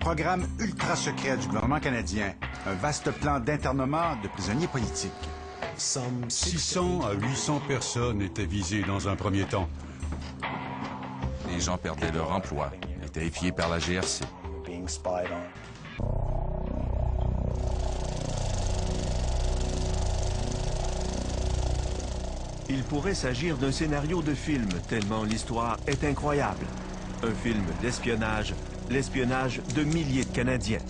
programme ultra secret du gouvernement canadien, un vaste plan d'internement de prisonniers politiques. 600 à 800 personnes étaient visées dans un premier temps. Les gens perdaient leur emploi, étaient épiés par la GRC. Il pourrait s'agir d'un scénario de film, tellement l'histoire est incroyable. Un film d'espionnage, l'espionnage de milliers de Canadiens.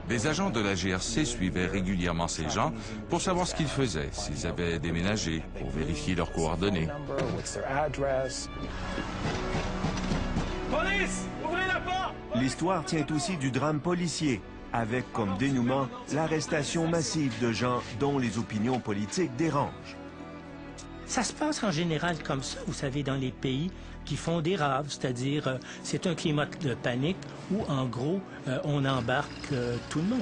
Des agents de la GRC suivaient régulièrement ces gens pour savoir ce qu'ils faisaient, s'ils avaient déménagé, pour vérifier leurs coordonnées. Police! Ouvrez la porte! L'histoire tient aussi du drame policier, avec comme dénouement l'arrestation massive de gens dont les opinions politiques dérangent. Ça se passe en général comme ça, vous savez, dans les pays qui font des raves, c'est-à-dire c'est un climat de panique où, en gros, on embarque tout le monde.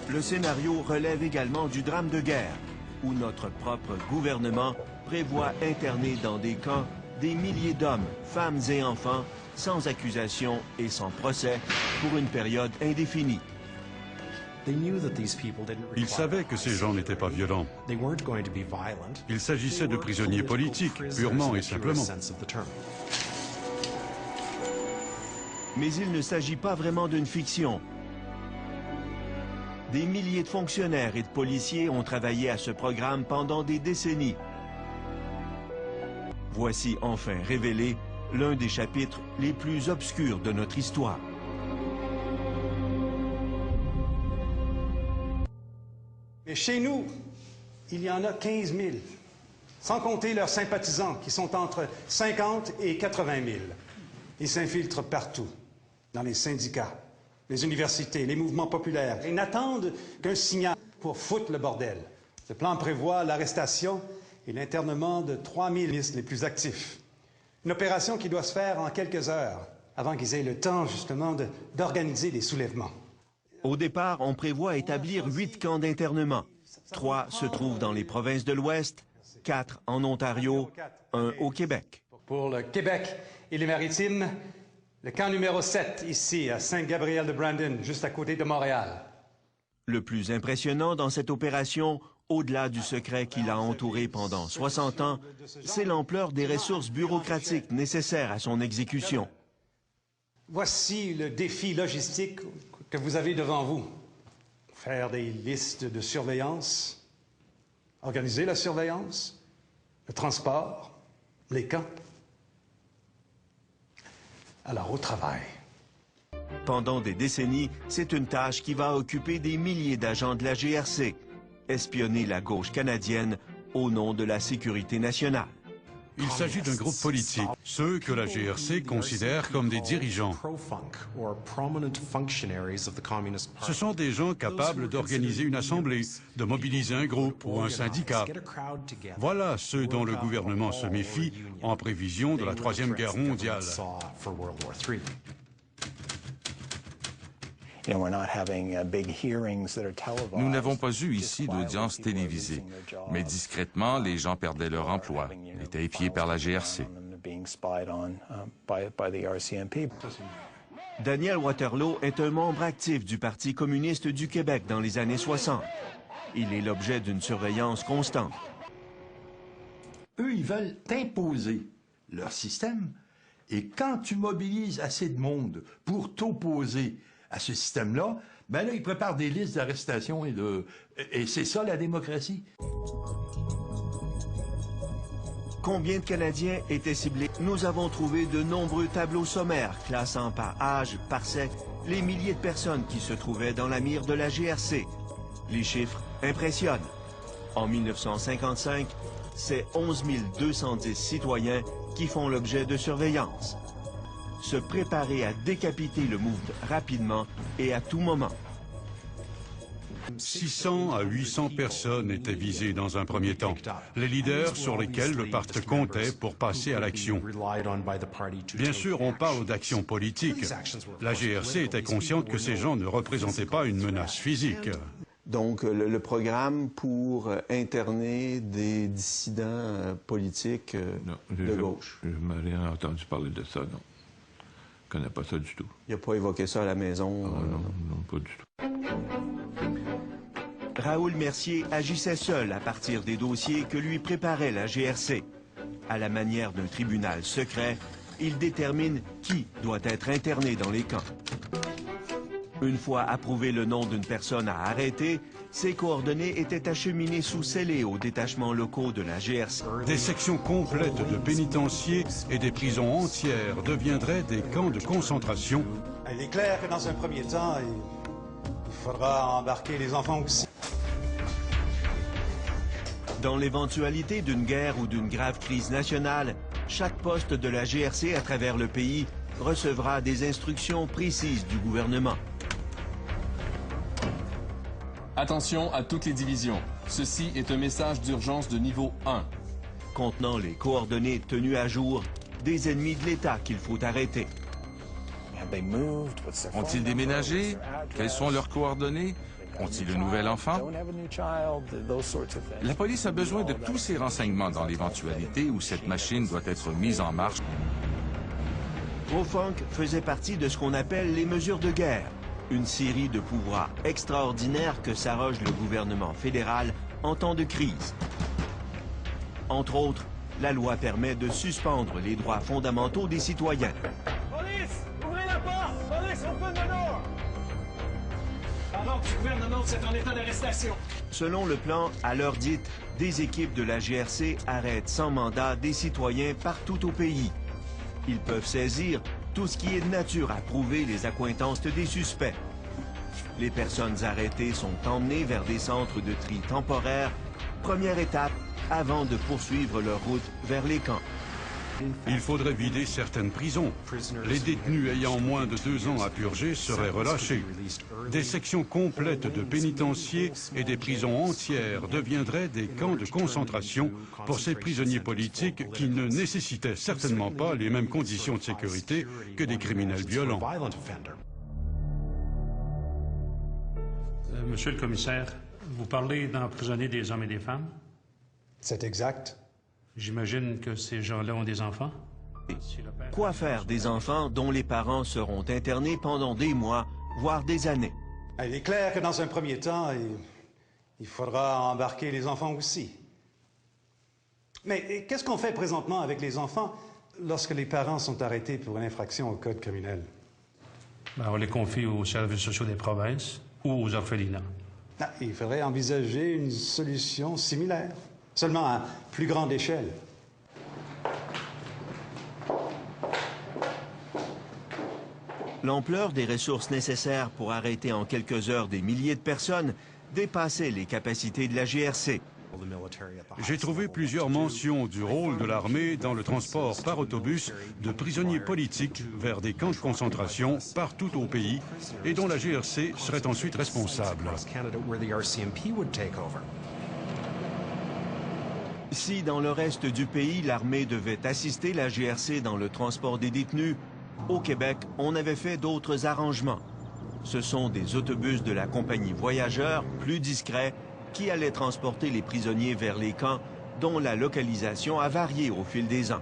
Le scénario relève également du drame de guerre, où notre propre gouvernement prévoit interner dans des camps des milliers d'hommes, femmes et enfants, sans accusation et sans procès, pour une période indéfinie. Ils savaient que ces gens n'étaient pas violents. Il s'agissait de prisonniers politiques, purement et simplement. Mais il ne s'agit pas vraiment d'une fiction. Des milliers de fonctionnaires et de policiers ont travaillé à ce programme pendant des décennies. Voici enfin révélé l'un des chapitres les plus obscurs de notre histoire. Mais chez nous, il y en a 15 000, sans compter leurs sympathisants, qui sont entre 50 et 80 000. Ils s'infiltrent partout, dans les syndicats, les universités, les mouvements populaires, et n'attendent qu'un signal pour foutre le bordel. Ce plan prévoit l'arrestation et l'internement de 3 000 ministres les plus actifs. Une opération qui doit se faire en quelques heures, avant qu'ils aient le temps, justement, d'organiser des soulèvements. Au départ, on prévoit établir 8 camps d'internement. 3 se trouvent dans les provinces de l'Ouest, 4 en Ontario, 1 au Québec. Pour le Québec et les Maritimes, le camp numéro 7, ici, à Saint-Gabriel-de-Brandon, juste à côté de Montréal. Le plus impressionnant dans cette opération, au-delà du secret qui l'a entouré pendant 60 ans, c'est l'ampleur des ressources bureaucratiques nécessaires à son exécution. Voici le défi logistique que vous avez devant vous. Faire des listes de surveillance, organiser la surveillance, le transport, les camps. Alors, au travail. Pendant des décennies, c'est une tâche qui va occuper des milliers d'agents de la GRC. Espionner la gauche canadienne au nom de la sécurité nationale. Il s'agit d'un groupe politique, ceux que la GRC considère comme des dirigeants. Ce sont des gens capables d'organiser une assemblée, de mobiliser un groupe ou un syndicat. Voilà ceux dont le gouvernement se méfie en prévision de la Troisième Guerre mondiale. Nous n'avons pas eu ici d'audience télévisée, mais discrètement, les gens perdaient leur emploi, étaient épiés par la GRC. Daniel Waterloo est un membre actif du Parti communiste du Québec dans les années 60. Il est l'objet d'une surveillance constante. Eux, ils veulent t'imposer leur système, et quand tu mobilises assez de monde pour t'opposer à ce système-là, ben là, ils préparent des listes d'arrestation et c'est ça la démocratie. Combien de Canadiens étaient ciblés? Nous avons trouvé de nombreux tableaux sommaires classant par âge, par sexe, les milliers de personnes qui se trouvaient dans la mire de la GRC. Les chiffres impressionnent. En 1955, c'est 11 210 citoyens qui font l'objet de surveillance. Se préparer à décapiter le MOVD rapidement et à tout moment. 600 à 800 personnes étaient visées dans un premier temps, les leaders sur lesquels le parti comptait pour passer à l'action. Bien sûr, on parle d'action politique. La GRC était consciente que ces gens ne représentaient pas une menace physique. Donc, le programme pour interner des dissidents politiques de gauche. Je n'ai rien entendu parler de ça, non. connais pas ça du tout. Il n'a pas évoqué ça à la maison? Non, pas du tout. Raoul Mercier agissait seul à partir des dossiers que lui préparait la GRC. À la manière d'un tribunal secret, il détermine qui doit être interné dans les camps. Une fois approuvé le nom d'une personne à arrêter, ses coordonnées étaient acheminées sous scellé aux détachements locaux de la GRC. Des sections complètes de pénitenciers et des prisons entières deviendraient des camps de concentration. Il est clair que dans un premier temps, il faudra embarquer les enfants aussi. Dans l'éventualité d'une guerre ou d'une grave crise nationale, chaque poste de la GRC à travers le pays recevra des instructions précises du gouvernement. Attention à toutes les divisions. Ceci est un message d'urgence de niveau 1. Contenant les coordonnées tenues à jour des ennemis de l'État qu'il faut arrêter. Ont-ils déménagé? Quelles sont leurs coordonnées? Ont-ils un nouvel enfant? La police a besoin de tous ces renseignements dans l'éventualité où cette machine doit être mise en marche. Profunk faisait partie de ce qu'on appelle les mesures de guerre, une série de pouvoirs extraordinaires que s'arroge le gouvernement fédéral en temps de crise. Entre autres, la loi permet de suspendre les droits fondamentaux des citoyens. Police! Ouvrez la porte! Police, open the door! Alors que le gouvernement est en état d'arrestation. Selon le plan, à l'heure dite, des équipes de la GRC arrêtent sans mandat des citoyens partout au pays. Ils peuvent saisir tout ce qui est de nature à prouver les accointances des suspects. Les personnes arrêtées sont emmenées vers des centres de tri temporaires, première étape avant de poursuivre leur route vers les camps. Il faudrait vider certaines prisons. Les détenus ayant moins de 2 ans à purger seraient relâchés. Des sections complètes de pénitenciers et des prisons entières deviendraient des camps de concentration pour ces prisonniers politiques qui ne nécessitaient certainement pas les mêmes conditions de sécurité que des criminels violents. Monsieur le commissaire, vous parlez d'emprisonner des hommes et des femmes? C'est exact. J'imagine que ces gens-là ont des enfants? Quoi faire des enfants dont les parents seront internés pendant des mois, voire des années? Il est clair que dans un premier temps, il faudra embarquer les enfants aussi. Mais qu'est-ce qu'on fait présentement avec les enfants lorsque les parents sont arrêtés pour une infraction au code criminel? On les confie aux services sociaux des provinces ou aux orphelinats. Il faudrait envisager une solution similaire, seulement à plus grande échelle. L'ampleur des ressources nécessaires pour arrêter en quelques heures des milliers de personnes dépassait les capacités de la GRC. J'ai trouvé plusieurs mentions du rôle de l'armée dans le transport par autobus de prisonniers politiques vers des camps de concentration partout au pays et dont la GRC serait ensuite responsable. Si dans le reste du pays, l'armée devait assister la GRC dans le transport des détenus, au Québec, on avait fait d'autres arrangements. Ce sont des autobus de la compagnie Voyageurs, plus discrets, qui allaient transporter les prisonniers vers les camps, dont la localisation a varié au fil des ans.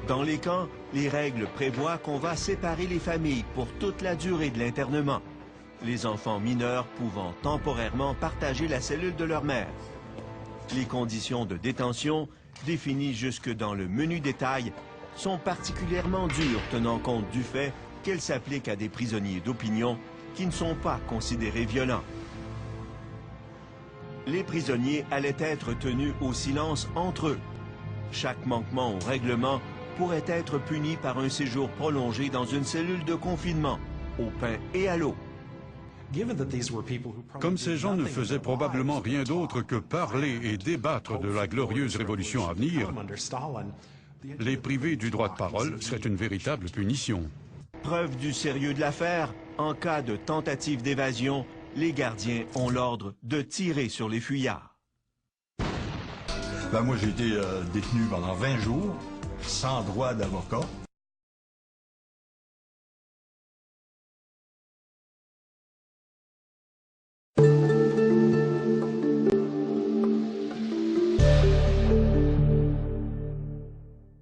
Dans les camps, les règles prévoient qu'on va séparer les familles pour toute la durée de l'internement, les enfants mineurs pouvant temporairement partager la cellule de leur mère. Les conditions de détention, définies jusque dans le menu détail, sont particulièrement dures tenant compte du fait qu'elles s'appliquent à des prisonniers d'opinion qui ne sont pas considérés violents. Les prisonniers allaient être tenus au silence entre eux. Chaque manquement au règlement pourrait être puni par un séjour prolongé dans une cellule de confinement, au pain et à l'eau. Comme ces gens ne faisaient probablement rien d'autre que parler et débattre de la glorieuse révolution à venir, les priver du droit de parole serait une véritable punition. Preuve du sérieux de l'affaire, en cas de tentative d'évasion, les gardiens ont l'ordre de tirer sur les fuyards. Moi, j'ai été détenu pendant 20 jours, sans droit d'avocat.